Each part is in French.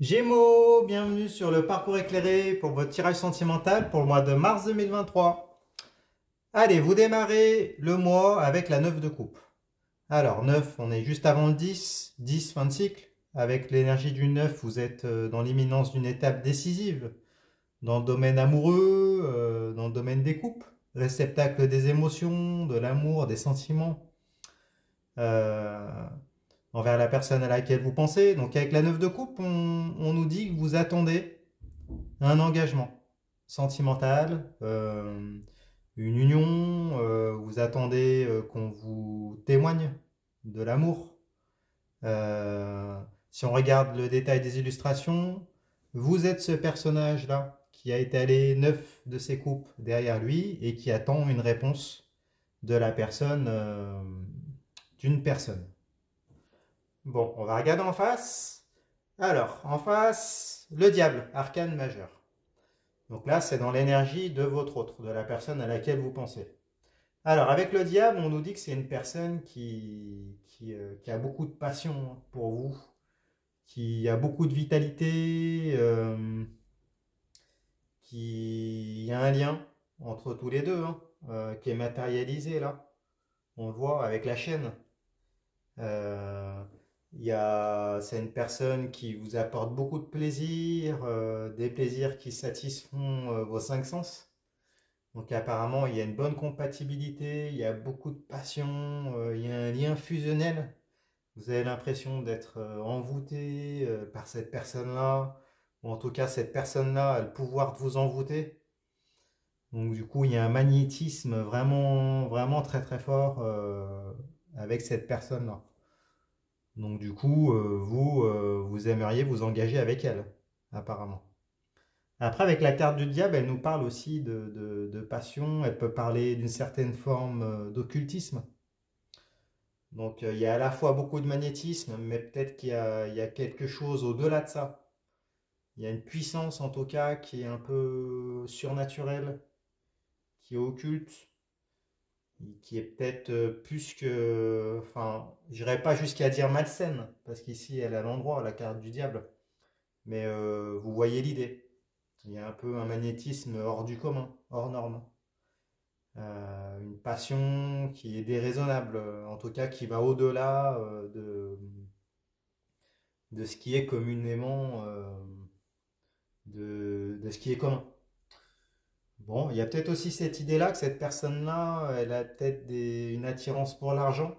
Gémeaux, bienvenue sur le parcours éclairé pour votre tirage sentimental pour le mois de mars 2023. Allez, vous démarrez le mois avec la 9 de coupe. Alors, 9, on est juste avant le 10, 10, fin de cycle. Avec l'énergie du 9, vous êtes dans l'imminence d'une étape décisive dans le domaine amoureux, dans le domaine des couples, réceptacle des émotions, de l'amour, des sentiments. Euh, Envers la personne à laquelle vous pensez. Donc avec la 9 de coupe, on nous dit que vous attendez un engagement sentimental, une union, vous attendez qu'on vous témoigne de l'amour. Euh, Si on regarde le détail des illustrations, vous êtes ce personnage-là qui a étalé 9 de ses coupes derrière lui et qui attend une réponse de la personne, d'une personne. Bon, on va regarder en face. Alors, en face, le diable, arcane majeur. Donc là, c'est dans l'énergie de votre autre, de la personne à laquelle vous pensez. Alors, avec le diable, on nous dit que c'est une personne qui a beaucoup de passion pour vous, qui a beaucoup de vitalité, qui y a un lien entre tous les deux, hein, qui est matérialisé là. On le voit avec la chaîne. Euh, c'est une personne qui vous apporte beaucoup de plaisir, des plaisirs qui satisfont vos cinq sens. Donc apparemment, il y a une bonne compatibilité, il y a beaucoup de passion, il y a un lien fusionnel. Vous avez l'impression d'être envoûté par cette personne-là, ou en tout cas cette personne-là a le pouvoir de vous envoûter. Donc du coup, il y a un magnétisme vraiment, vraiment très très fort avec cette personne-là. Donc du coup, vous aimeriez vous engager avec elle, apparemment. Après, avec la carte du diable, elle nous parle aussi de passion, elle peut parler d'une certaine forme d'occultisme. Donc il y a à la fois beaucoup de magnétisme, mais peut-être il y a quelque chose au-delà de ça. Il y a une puissance en tout cas qui est un peu surnaturelle, qui est occulte, qui est peut-être plus que... Enfin, j'irais pas jusqu'à dire malsaine, parce qu'ici elle a l'endroit, la carte du diable. Mais vous voyez l'idée. Il y a un peu un magnétisme hors du commun, hors norme. Une passion qui est déraisonnable, en tout cas qui va au-delà de ce qui est communément, de ce qui est commun. Bon, il y a peut-être aussi cette idée-là que cette personne-là, elle a peut-être une attirance pour l'argent.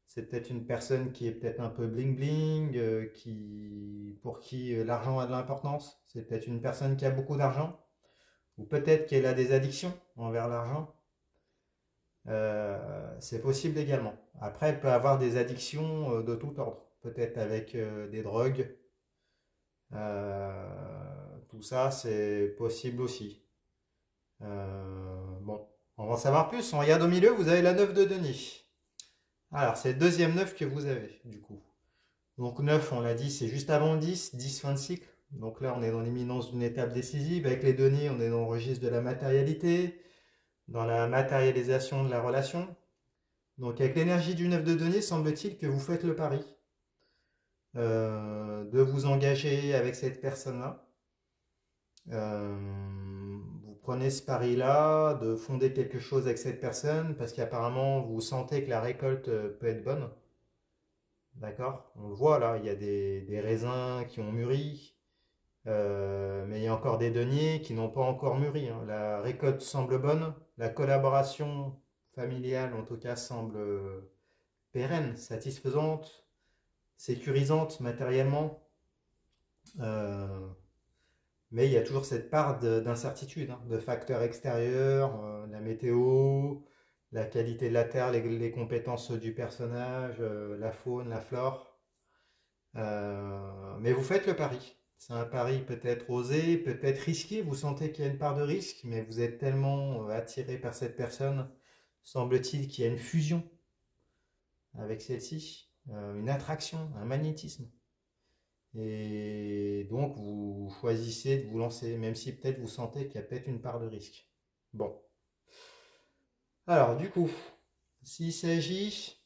C'est peut-être une personne qui est peut-être un peu bling bling, pour qui l'argent a de l'importance. C'est peut-être une personne qui a beaucoup d'argent. Ou peut-être qu'elle a des addictions envers l'argent. C'est possible également. Après, elle peut avoir des addictions de tout ordre. Peut-être avec des drogues. Tout ça, c'est possible aussi. Bon, on va en savoir plus. On regarde au milieu, vous avez la 9 de Denis. Alors, c'est le deuxième 9 que vous avez, du coup. Donc 9, on l'a dit, c'est juste avant le 10, 10 fin de cycle. Donc là, on est dans l'imminence d'une étape décisive. Avec les données, on est dans le registre de la matérialité, dans la matérialisation de la relation. Donc avec l'énergie du 9 de denier, semble-t-il que vous faites le pari de vous engager avec cette personne-là. Vous prenez ce pari-là, de fonder quelque chose avec cette personne, parce qu'apparemment vous sentez que la récolte peut être bonne. D'accord? On le voit là, il y a des raisins qui ont mûri, mais il y a encore des deniers qui n'ont pas encore mûri, hein. La récolte semble bonne, la collaboration familiale en tout cas semble pérenne, satisfaisante, sécurisante matériellement. Euh, mais il y a toujours cette part d'incertitude, hein, de facteurs extérieurs, la météo, la qualité de la terre, compétences du personnage, la faune, la flore. Mais vous faites le pari. C'est un pari peut-être osé, peut-être risqué. Vous sentez qu'il y a une part de risque, mais vous êtes tellement attiré par cette personne, semble-t-il qu'il y a une fusion avec celle-ci, une attraction, un magnétisme. Et donc vous choisissez de vous lancer, même si peut-être vous sentez qu'il y a peut-être une part de risque. Bon. Alors du coup, s'il s'agit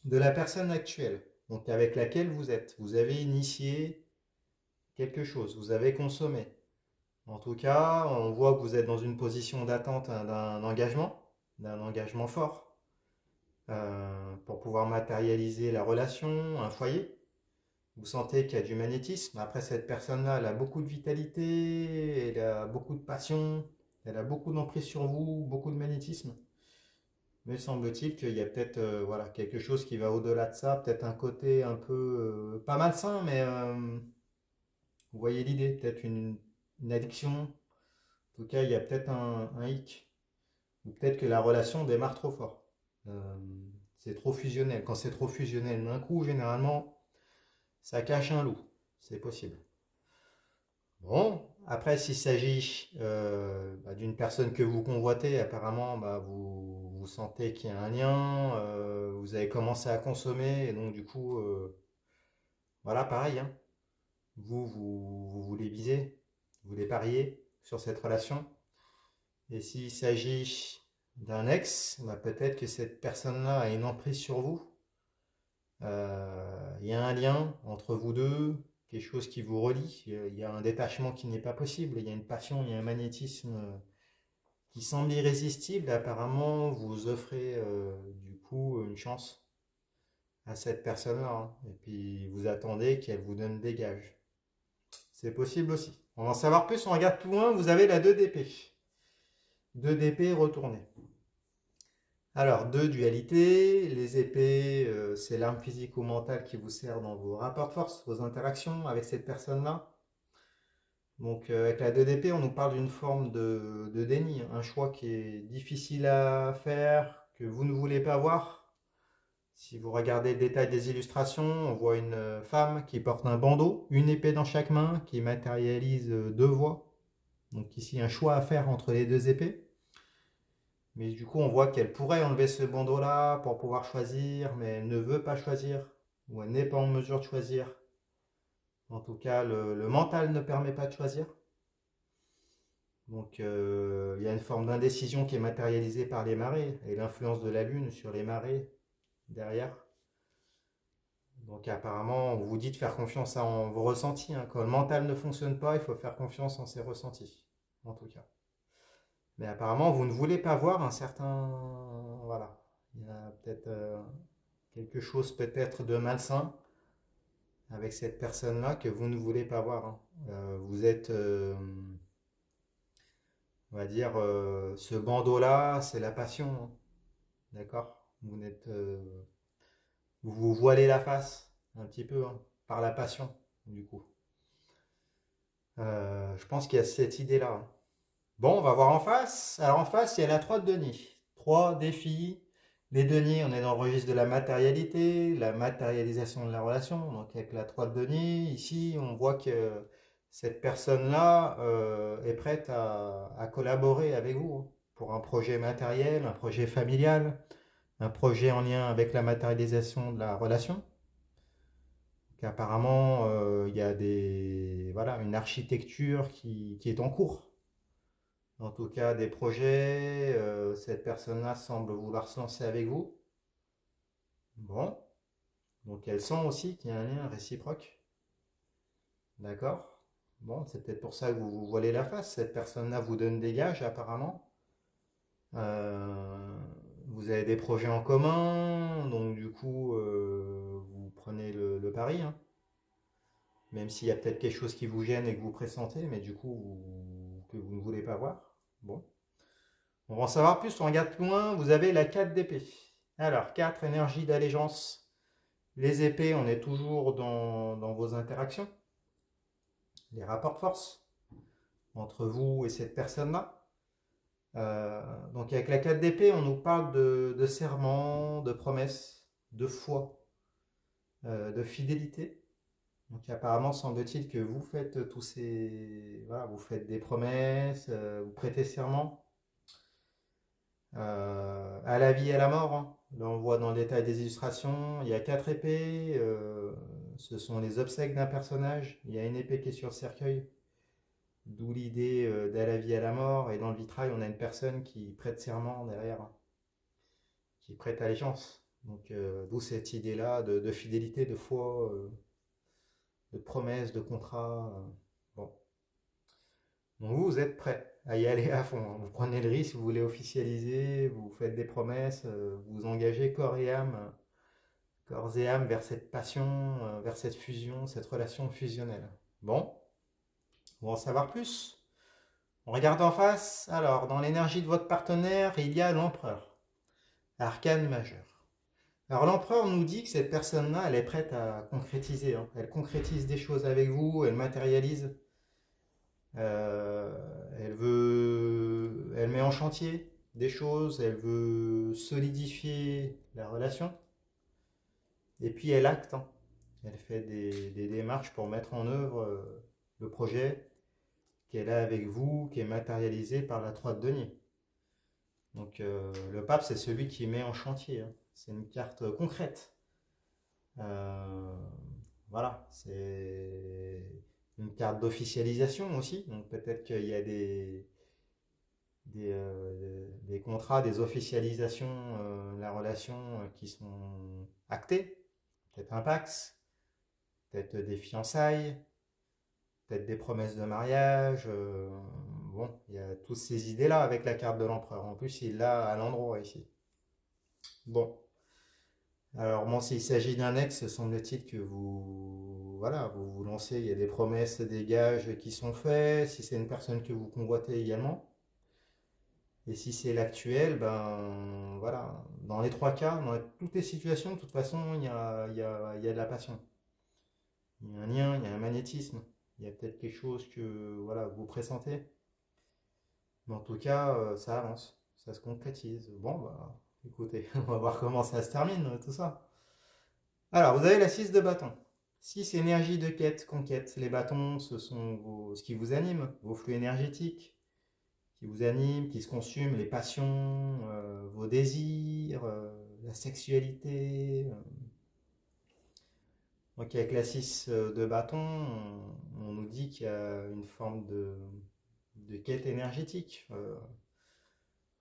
de la personne actuelle, donc avec laquelle vous êtes, vous avez initié quelque chose, vous avez consommé. En tout cas, on voit que vous êtes dans une position d'attente hein, d'un engagement fort, pour pouvoir matérialiser la relation, un foyer. Vous sentez qu'il y a du magnétisme. Après, cette personne-là, elle a beaucoup de vitalité, elle a beaucoup de passion, elle a beaucoup d'emprise sur vous, beaucoup de magnétisme. Mais semble-t-il qu'il y a peut-être voilà, quelque chose qui va au-delà de ça, peut-être un côté un peu pas malsain, mais vous voyez l'idée, peut-être une addiction. En tout cas, il y a peut-être un hic. Ou peut-être que la relation démarre trop fort. Euh, c'est trop fusionnel. Quand c'est trop fusionnel d'un coup, généralement, ça cache un loup. C'est possible. Bon, après, s'il s'agit d'une personne que vous convoitez, apparemment, vous sentez qu'il y a un lien, vous avez commencé à consommer, et donc du coup, voilà, pareil, hein. Vous voulez viser, vous voulez parier sur cette relation. Et s'il s'agit d'un ex, peut-être que cette personne-là a une emprise sur vous. Il y a un lien entre vous deux, quelque chose qui vous relie. Il y a un détachement qui n'est pas possible. Il y a une passion, il y a un magnétisme qui semble irrésistible. Apparemment, vous offrez du coup une chance à cette personne-là, hein. Et puis vous attendez qu'elle vous donne des gages. C'est possible aussi. On va en savoir plus, on regarde plus loin. Vous avez la 2 d'épée. 2 d'épée retournée. Alors, deux dualités. Les épées, c'est l'arme physique ou mentale qui vous sert dans vos rapports de force, vos interactions avec cette personne-là. Donc, avec la 2 d'épée, on nous parle d'une forme de déni, un choix qui est difficile à faire, que vous ne voulez pas voir. Si vous regardez le détail des illustrations, on voit une femme qui porte un bandeau, une épée dans chaque main, qui matérialise deux voies. Donc ici, un choix à faire entre les deux épées. Mais du coup, on voit qu'elle pourrait enlever ce bandeau-là pour pouvoir choisir, mais elle ne veut pas choisir, ou elle n'est pas en mesure de choisir. En tout cas, le mental ne permet pas de choisir. Donc, il y a une forme d'indécision qui est matérialisée par les marées, et l'influence de la Lune sur les marées derrière. Donc, apparemment, on vous dit de faire confiance en vos ressentis, hein. Quand le mental ne fonctionne pas, il faut faire confiance en ses ressentis, en tout cas. Mais apparemment, vous ne voulez pas voir un certain... Voilà. Il y a peut-être quelque chose peut-être de malsain avec cette personne-là que vous ne voulez pas voir, hein. Vous êtes, on va dire, ce bandeau-là, c'est la passion, hein. D'accord. Vous vous voilez la face un petit peu, hein, par la passion, du coup. Je pense qu'il y a cette idée-là, hein. Bon, on va voir en face. Alors en face, il y a la 3 de denier. 3 défis. Les deniers, on est dans le registre de la matérialité, la matérialisation de la relation. Donc avec la 3 de denier, ici, on voit que cette personne-là est prête à collaborer avec vous, hein, pour un projet matériel, un projet familial, un projet en lien avec la matérialisation de la relation. Donc, apparemment, il y a voilà, une architecture qui est en cours. En tout cas, des projets, cette personne-là semble vouloir se lancer avec vous. Bon, donc elle sent aussi qu'il y a un lien réciproque. D'accord. Bon, c'est peut-être pour ça que vous vous voilez la face. Cette personne-là vous donne des gages, apparemment. Euh, vous avez des projets en commun, donc du coup, vous prenez le pari, hein. Même s'il y a peut-être quelque chose qui vous gêne et que vous pressentez, mais du coup, que vous ne voulez pas voir. Bon. On va en savoir plus, on regarde plus loin, vous avez la 4 d'épée. Alors, 4, énergie d'allégeance. Les épées, on est toujours dans vos interactions, les rapports de force entre vous et cette personne-là. Donc avec la 4 d'épée, on nous parle de serment, de promesses, de foi, de fidélité. Donc apparemment, semble-t-il que vous faites tous ces... Voilà, vous faites des promesses, vous prêtez serment. À la vie et à la mort, hein. Là, on voit dans le détail des illustrations, il y a 4 épées, ce sont les obsèques d'un personnage. Il y a une épée qui est sur le cercueil, d'où l'idée d'à la vie et à la mort. Et dans le vitrail, on a une personne qui prête serment derrière, hein, qui prête allégeance. Donc, d'où cette idée-là de fidélité, de foi, de promesses, de contrats. Bon. Donc vous êtes prêt à y aller à fond, hein. Vous prenez le risque, vous voulez officialiser, vous faites des promesses, vous vous engagez corps et âme vers cette passion, vers cette fusion, cette relation fusionnelle. Bon, on va en savoir plus. On regarde en face. Alors, dans l'énergie de votre partenaire, il y a l'empereur, arcane majeur. Alors l'empereur nous dit que cette personne-là, elle est prête à concrétiser, hein. Elle concrétise des choses avec vous, elle matérialise. Elle met en chantier des choses, elle veut solidifier la relation. Et puis elle acte, hein. Elle fait des démarches pour mettre en œuvre le projet qu'elle a avec vous, qui est matérialisé par la 3 de denier. Donc le pape, c'est celui qui met en chantier, hein. C'est une carte concrète. Euh, voilà, c'est une carte d'officialisation aussi. Donc peut-être qu'il y a des contrats, des officialisations, la relation qui sont actées. Peut-être un pax, peut-être des fiançailles, peut-être des promesses de mariage. Bon, il y a toutes ces idées-là avec la carte de l'empereur. En plus, il l'a à l'endroit ici. Bon. Alors, bon, s'il s'agit d'un ex, semble-t-il que voilà, vous vous lancez, il y a des promesses, des gages qui sont faits. Si c'est une personne que vous convoitez également. Et si c'est l'actuel, ben voilà, dans les trois cas, dans toutes les situations, de toute façon, il y a de la passion. Il y a un lien, il y a un magnétisme. Il y a peut-être quelque chose que voilà, vous pressentez. Mais en tout cas, ça avance, ça se concrétise. Bon, bah, écoutez, on va voir comment ça se termine, tout ça. Alors, vous avez la 6 de bâton. 6 énergie de quête, conquête. Les bâtons, ce sont ce qui vous anime, vos flux énergétiques, qui vous animent, qui se consument, les passions, vos désirs, la sexualité. Donc, avec la 6 de bâton, on nous dit qu'il y a une forme de quête énergétique.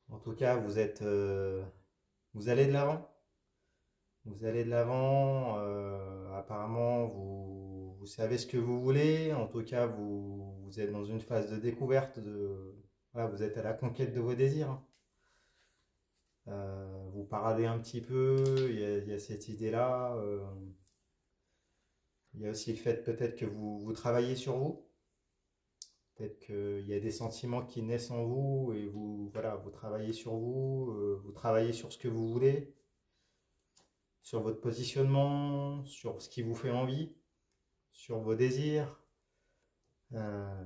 En tout cas, vous allez de l'avant. Vous allez de l'avant. Apparemment, vous savez ce que vous voulez. En tout cas, vous êtes dans une phase de découverte. Voilà, vous êtes à la conquête de vos désirs. Vous paradez un petit peu. Il y a cette idée-là. Il y a aussi le fait peut-être que vous travaillez sur vous. Peut-être qu'il y a des sentiments qui naissent en vous et voilà, vous travaillez sur vous, vous travaillez sur ce que vous voulez, sur votre positionnement, sur ce qui vous fait envie, sur vos désirs. Euh,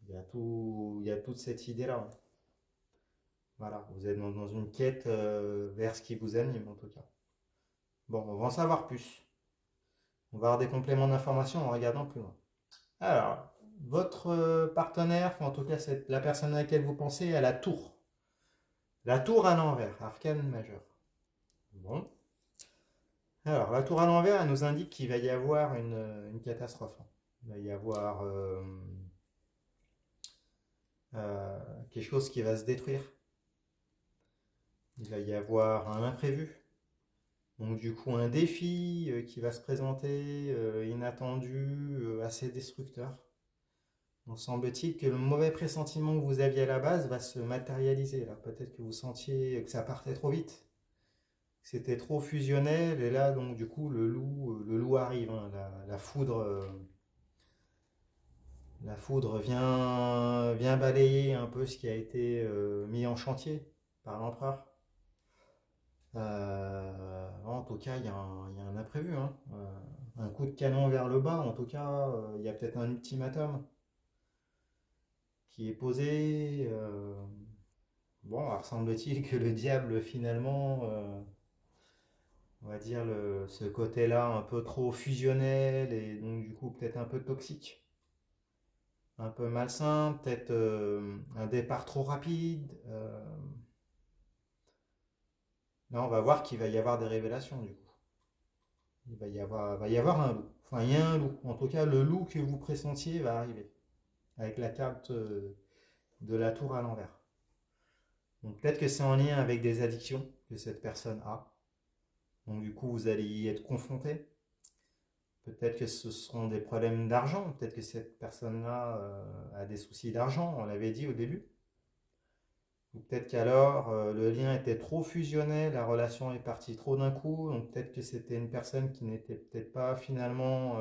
il y a toute cette idée-là. Voilà, vous êtes dans une quête vers ce qui vous anime en tout cas. Bon, on va en savoir plus. On va avoir des compléments d'information en regardant plus loin. Alors, votre partenaire, enfin, en tout cas la personne à laquelle vous pensez, a la tour. La tour à l'envers, arcane majeur. Bon. Alors, la tour à l'envers, elle nous indique qu'il va y avoir une catastrophe. Il va y avoir quelque chose qui va se détruire. Il va y avoir un imprévu. Donc du coup, un défi qui va se présenter, inattendu, assez destructeur. Donc semble-t-il que le mauvais pressentiment que vous aviez à la base va se matérialiser. Là, peut-être que vous sentiez que ça partait trop vite, que c'était trop fusionnel, et là, donc du coup, le loup arrive, hein. La foudre vient balayer un peu ce qui a été mis en chantier par l'empereur. En tout cas, il y a un imprévu, hein. Un coup de canon vers le bas, en tout cas, il y a peut-être un ultimatum qui est posé. Bon, alors semble-t-il que le diable, finalement, on va dire ce côté-là un peu trop fusionnel et donc du coup peut-être un peu toxique, un peu malsain, peut-être un départ trop rapide. Là, on va voir qu'il va y avoir des révélations du coup. Va y avoir un loup. Enfin, il y a un loup. En tout cas, le loup que vous pressentiez va arriver avec la carte de la tour à l'envers. Donc peut-être que c'est en lien avec des addictions que cette personne a. Donc du coup, vous allez y être confronté. Peut-être que ce seront des problèmes d'argent, peut-être que cette personne-là a des soucis d'argent, on l'avait dit au début. Ou peut-être qu'alors le lien était trop fusionnel, la relation est partie trop d'un coup, donc peut-être que c'était une personne qui n'était peut-être pas finalement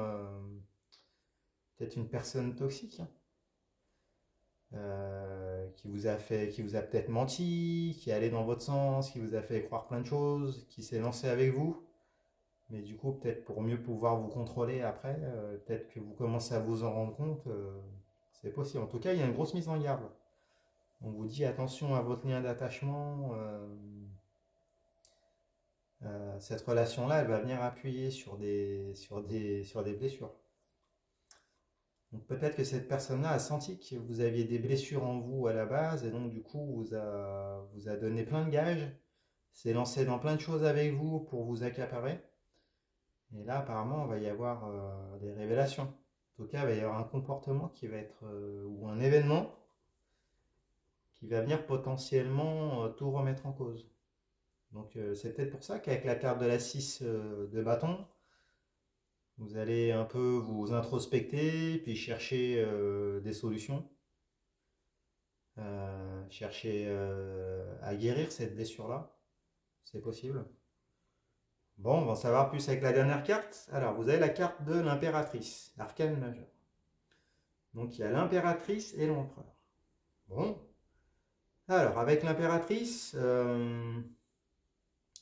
peut-être une personne toxique, hein, qui vous a peut-être menti, qui est allé dans votre sens, qui vous a fait croire plein de choses, qui s'est lancé avec vous. Mais du coup, peut-être pour mieux pouvoir vous contrôler après, peut-être que vous commencez à vous en rendre compte, c'est possible. En tout cas, il y a une grosse mise en garde. On vous dit attention à votre lien d'attachement. Cette relation-là, elle va venir appuyer sur des blessures. Donc peut-être que cette personne-là a senti que vous aviez des blessures en vous à la base, et donc du coup vous a donné plein de gages, s'est lancé dans plein de choses avec vous pour vous accaparer. Et là, apparemment, il va y avoir des révélations. En tout cas, il va y avoir un comportement qui va être, ou un événement qui va venir potentiellement tout remettre en cause. Donc c'est peut-être pour ça qu'avec la carte de la 6 de bâton, vous allez un peu vous introspecter, puis chercher des solutions, chercher à guérir cette blessure-là. C'est possible. Bon, on va en savoir plus avec la dernière carte. Alors, vous avez la carte de l'impératrice, l'arcane majeur. Donc, il y a l'impératrice et l'empereur. Bon. Alors, avec l'impératrice,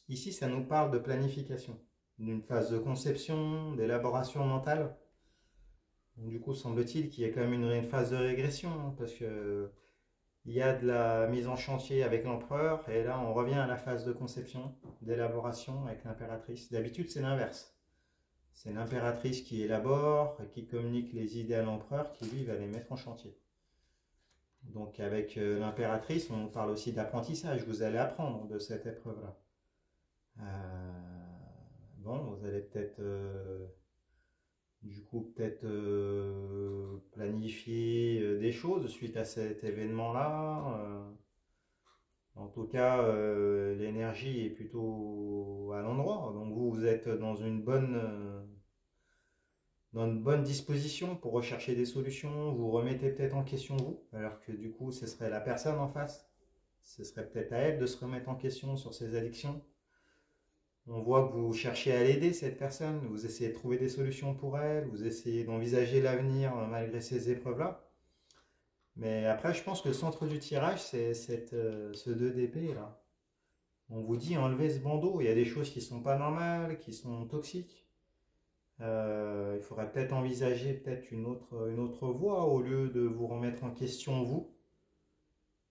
ici, ça nous parle de planification, d'une phase de conception, d'élaboration mentale. Donc, du coup, semble-t-il qu'il y a quand même une phase de régression, hein, parce que il y a de la mise en chantier avec l'empereur, et là, on revient à la phase de conception, d'élaboration avec l'impératrice. D'habitude, c'est l'inverse. C'est l'impératrice qui élabore, qui communique les idées à l'empereur, qui lui va les mettre en chantier. Donc avec l'impératrice, on parle aussi d'apprentissage. Vous allez apprendre de cette épreuve-là. Bon, vous allez peut-être, du coup, peut-être planifier des choses suite à cet événement-là. En tout cas, l'énergie est plutôt à l'endroit. Donc vous êtes dans une bonne disposition pour rechercher des solutions. Vous remettez peut-être en question vous, alors que du coup, ce serait la personne en face. Ce serait peut-être à elle de se remettre en question sur ses addictions. On voit que vous cherchez à l'aider, cette personne. Vous essayez de trouver des solutions pour elle. Vous essayez d'envisager l'avenir malgré ces épreuves-là. Mais après, je pense que le centre du tirage, c'est ce 2 d'épée là. On vous dit enlevez ce bandeau, il y a des choses qui sont pas normales, qui sont toxiques. Il faudrait peut-être envisager peut-être une autre voie au lieu de vous remettre en question vous.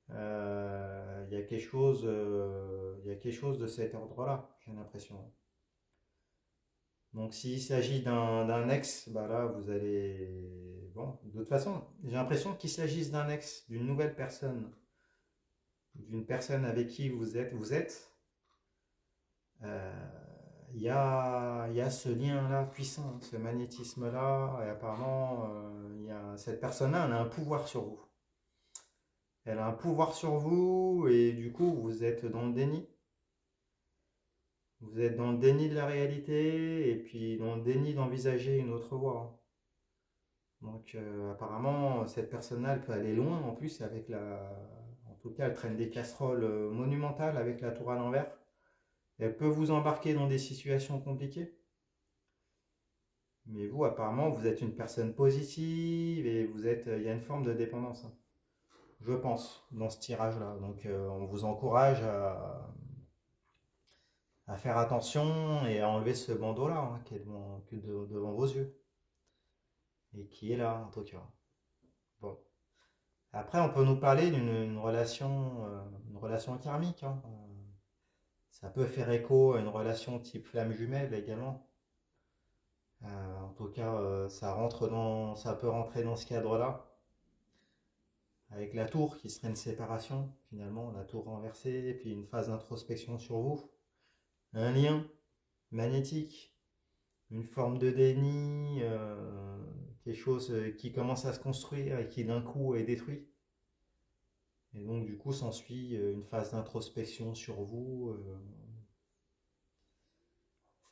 Il y a quelque chose de cet ordre-là, j'ai l'impression. Donc s'il s'agit d'un ex, bah là vous allez... Bon, de toute façon, j'ai l'impression qu'il s'agisse d'un ex, d'une nouvelle personne, d'une personne avec qui vous êtes, il y a ce lien-là puissant, ce magnétisme-là, et apparemment, cette personne-là, elle a un pouvoir sur vous. Elle a un pouvoir sur vous, et du coup, vous êtes dans le déni. Vous êtes dans le déni de la réalité, et puis dans le déni d'envisager une autre voie. Donc, apparemment, cette personne-là, elle peut aller loin, en plus, avec en tout cas, elle traîne des casseroles monumentales avec la tour à l'envers. Elle peut vous embarquer dans des situations compliquées. Mais vous, apparemment, vous êtes une personne positive et il y a une forme de dépendance, hein, je pense, dans ce tirage-là. Donc, on vous encourage à faire attention et à enlever ce bandeau-là, hein, qui est devant vos yeux et qui est là, en tout cas. Bon. Après, on peut nous parler d'une une relation karmique, hein. Ça peut faire écho à une relation type flamme jumelle également. En tout cas, ça peut rentrer dans ce cadre-là. Avec la tour qui serait une séparation, finalement, la tour renversée, et puis une phase d'introspection sur vous. Un lien magnétique, une forme de déni, quelque chose qui commence à se construire et qui d'un coup est détruit. Et donc du coup s'ensuit une phase d'introspection sur vous.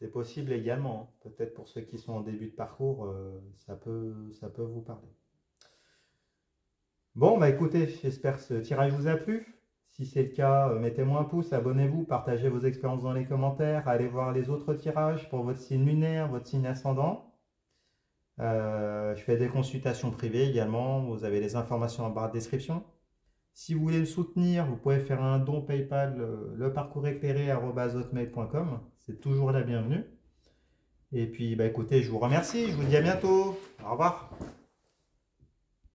C'est possible également, hein. Peut-être pour ceux qui sont en début de parcours, ça peut vous parler. Bon, bah écoutez, j'espère que ce tirage vous a plu. Si c'est le cas, mettez-moi un pouce, abonnez-vous, partagez vos expériences dans les commentaires, allez voir les autres tirages pour votre signe lunaire, votre signe ascendant. Je fais des consultations privées également, vous avez les informations en barre de description. Si vous voulez me soutenir, vous pouvez faire un don PayPal, leparcourséclairé@hotmail.com. C'est toujours la bienvenue. Et puis, bah écoutez, je vous remercie, je vous dis à bientôt. Au revoir.